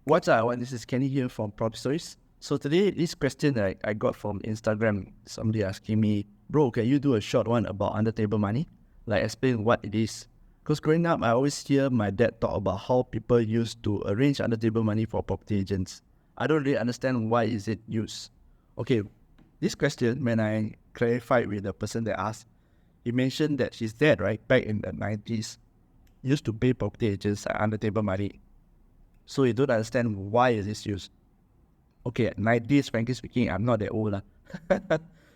What's up? This is Kenny here from Prop Stories. So today, this question that I got from Instagram, somebody asking me, bro, can you do a short one about undertable money? Like explain what it is. Because growing up, I always hear my dad talk about how people used to arrange undertable money for property agents. I don't really understand why is it used. Okay, this question, when I clarified with the person that asked, he mentioned that his dad, right, back in the 90s, used to pay property agents like undertable money. So you don't understand why is this used. Okay, at 90s, frankly speaking, I'm not that old.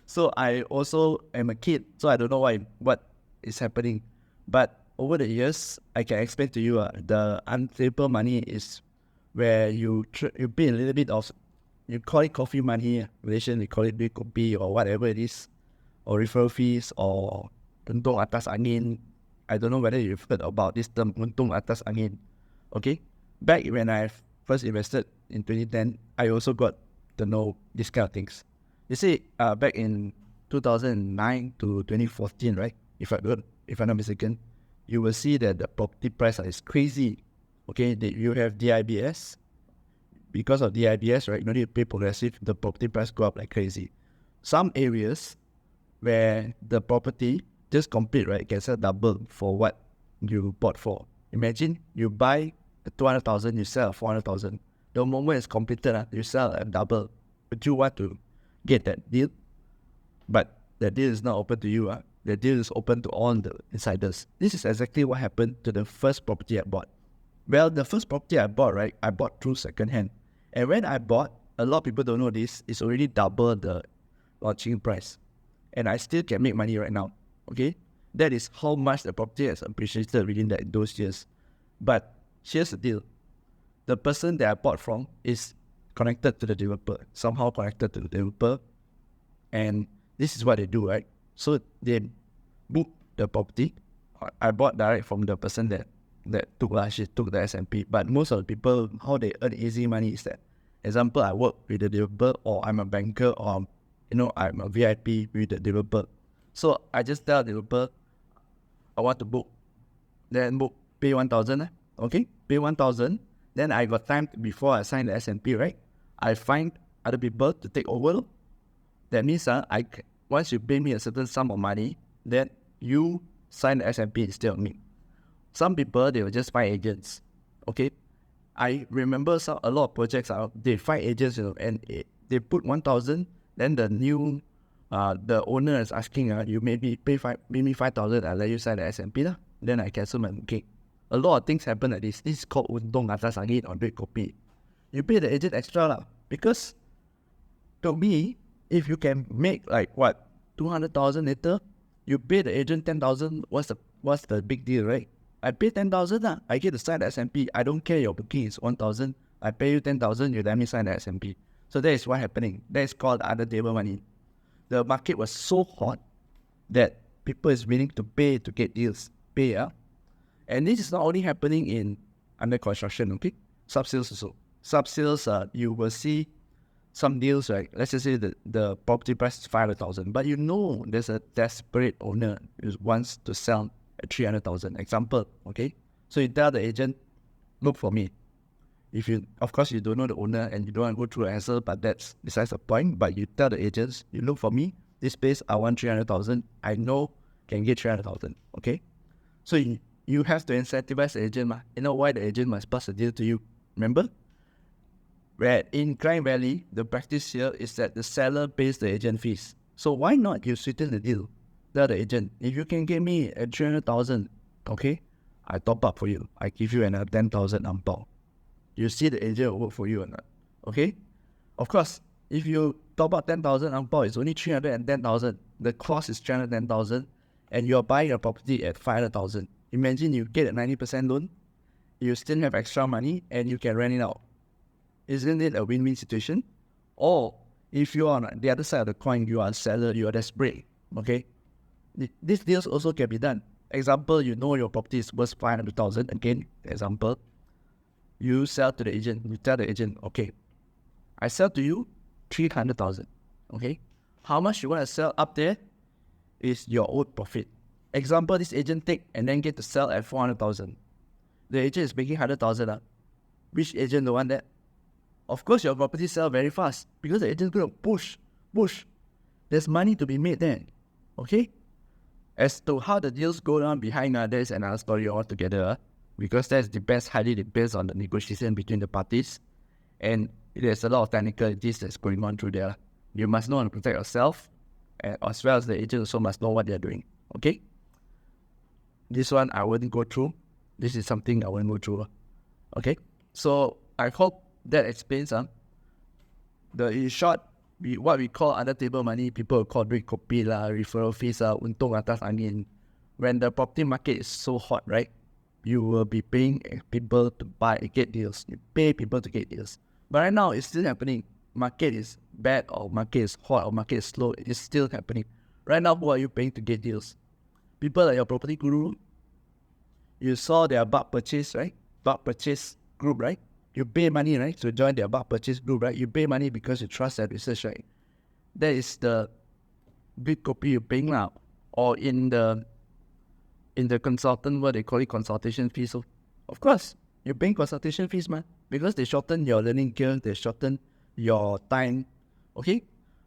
So I also am a kid, so I don't know what is happening. But over the years, I can explain to you the undertable money is where you pay a little bit of, you call it coffee money, Malaysian, we call it duit kopi or whatever it is, or referral fees or untung atas angin. I don't know whether you've heard about this term, untung atas angin. Okay, back when I first invested in 2010, I also got to know these kind of things. You see, back in 2009 to 2014, right? If I'm not mistaken, you will see that the property price is crazy. Okay, you have DIBS. Because of DIBS, right? You don't need to pay progressive. The property price go up like crazy. Some areas where the property just complete, right, can sell double for what you bought for. Imagine you buy 200,000, you sell 400,000. The moment it's completed, you sell at double. But you want to get that deal, but the deal is not open to you. The deal is open to all the insiders. This is exactly what happened to the first property I bought. Well, the first property I bought, right, I bought through second hand. And when I bought, a lot of people don't know this, it's already double the launching price. And I still can make money right now. Okay? That is how much the property has appreciated within those years. But here's the deal. The person that I bought from is connected to the developer, somehow connected to the developer. And this is what they do, right? So they book the property. I bought direct from the person that she took the S&P. But most of the people, how they earn easy money is that, example, I work with the developer, or I'm a banker, or I'm a VIP with the developer. So I just tell the developer, I want to book. Then book, pay 1,000. Okay, pay 1,000. Then I got time before I sign the S&P, right? I find other people to take over. That means once you pay me a certain sum of money, then you sign the S&P instead of me. Some people, they will just find agents. Okay, I remember a lot of projects they find agents, and they put 1,000. Then the owner is asking, you maybe pay me 5,000. I'll let you sign the S&P lah. Then I cancel my booking. A lot of things happen like this. This is called untung atas angin or duit kopi. You pay the agent extra lah, because to me, if you can make 200,000 later, you pay the agent 10,000. What's the big deal, right? I pay 10,000. I get to sign the S&P. I don't care your booking is 1,000. I pay you 10,000. You let me sign the S&P. So that is what happening. That is called undertable money. The market was so hot that people is willing to pay to get deals. And this is not only happening in under construction, okay? Sub-sales also. Sub-sales, you will see some deals, right? Let's just say the property price is 500,000, but there's a desperate owner who wants to sell at 300,000. Example, okay? So you tell the agent, look for me. Of course, you don't know the owner and you don't want to go through a hassle, but that's besides the point. But you tell the agents, you look for me. This space, I want 300,000. I know can get 300,000. Okay? So you have to incentivize the agent. You know why the agent must pass a deal to you? Remember? Where in Crime Valley, the practice here is that the seller pays the agent fees. So why not you sweeten the deal? Tell the agent, if you can get me at 300,000, okay, I top up for you. I give you another 10,000 ampao. You see the agent will work for you or not? Okay? Of course, if you top up 10,000 ampao, it's only 310,000. The cost is 310,000, and you're buying a property at 500,000. Imagine you get a 90% loan, you still have extra money, and you can rent it out. Isn't it a win-win situation? Or if you are on the other side of the coin, you are a seller, you are desperate. Okay? These deals also can be done. Example, your property is worth 500,000. Again, example, you sell to the agent. You tell the agent, okay, I sell to you 300,000. Okay? How much you want to sell up there is your own profit. Example, this agent take and then get to sell at 400,000. The agent is making 100,000. Which agent don't want that? of course your property sell very fast because the agent's going to push. There's money to be made there. Okay? As to how the deals go down behind, there's another story altogether, because that highly depends on the negotiation between the parties, and there's a lot of technicalities that's going on through there. You must know how to protect yourself, and as well as the agent also must know what they're doing. Okay? This one I wouldn't go through. This is something I wouldn't go through. Okay? So I hope that explains in short, what we call undertable money, people will call it kopi lah, referral fees untung atas angin. When the property market is so hot, right? You will be paying people to get deals. You pay people to get deals. But right now, it's still happening. Market is bad, or market is hot, or market is slow. It's still happening. Right now, who are you paying to get deals? People like your property guru. You saw their bulk purchase, right? Bulk purchase group, right? You pay money, right, to join their bulk purchase group, right? You pay money because you trust their research, right? That is the big copy you're paying now. Or in the consultant, what they call it, consultation fees. So, of course, you're paying consultation fees, man, because they shorten your learning curve, they shorten your time. Okay?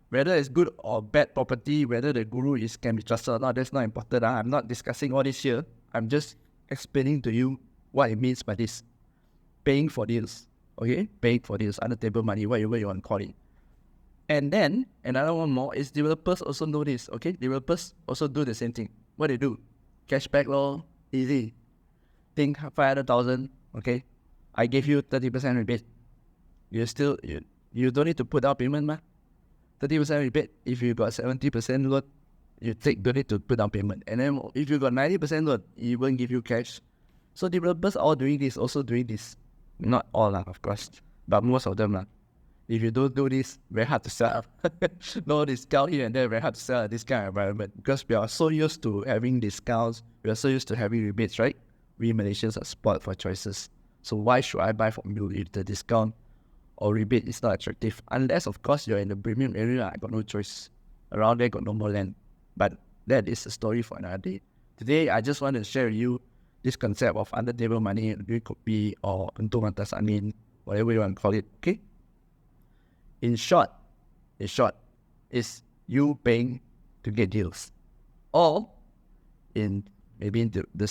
Whether it's good or bad property, whether the guru can be trusted or not, that's not important. I'm not discussing all this here. I'm just explaining to you what it means by this. Paying for deals. Okay? Paying for deals, undertable money, whatever you want to call it. And then, another one more is developers also know this. Okay? Developers also do the same thing. What they do? Cashback law, easy. Think 500,000, okay? I give you 30% rebate. You don't need to put down payment, ma. 30% rebate. If you got 70% loan, don't need to put down payment. And then if you got 90% loan, it won't give you cash. So developers are all doing this, also doing this. Not all, of course, but most of them. If you don't do this, very hard to sell. No discount here and there, very hard to sell in this kind of environment, because we are so used to having discounts, we are so used to having rebates, right? We Malaysians are spoiled for choices. So why should I buy from you if the discount or rebate is not attractive? Unless, of course, you're in the premium area, I got no choice. Around there, got no more land. But that is a story for another day. Today, I just want to share with you this concept of undertable money, duit kopi, or untung atas angin, whatever you want to call it, okay? In short, is you paying to get deals. Or, maybe in the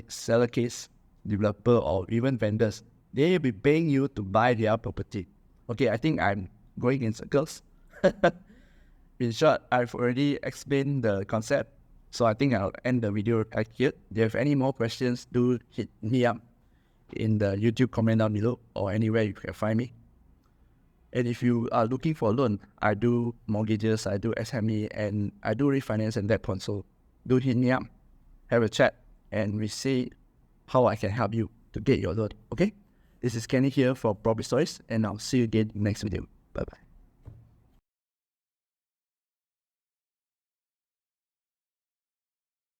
seller case, developer or even vendors, they will be paying you to buy their property. Okay, I think I'm going in circles. In short, I've already explained the concept, so I think I'll end the video right here. If you have any more questions, do hit me up in the YouTube comment down below, or anywhere you can find me. And if you are looking for a loan, I do mortgages, I do SME, and I do refinance and debt console. Do hit me up, have a chat, and we see how I can help you to get your loan. Okay? This is Kenny here for Property Stories, and I'll see you again in the next video. Bye-bye.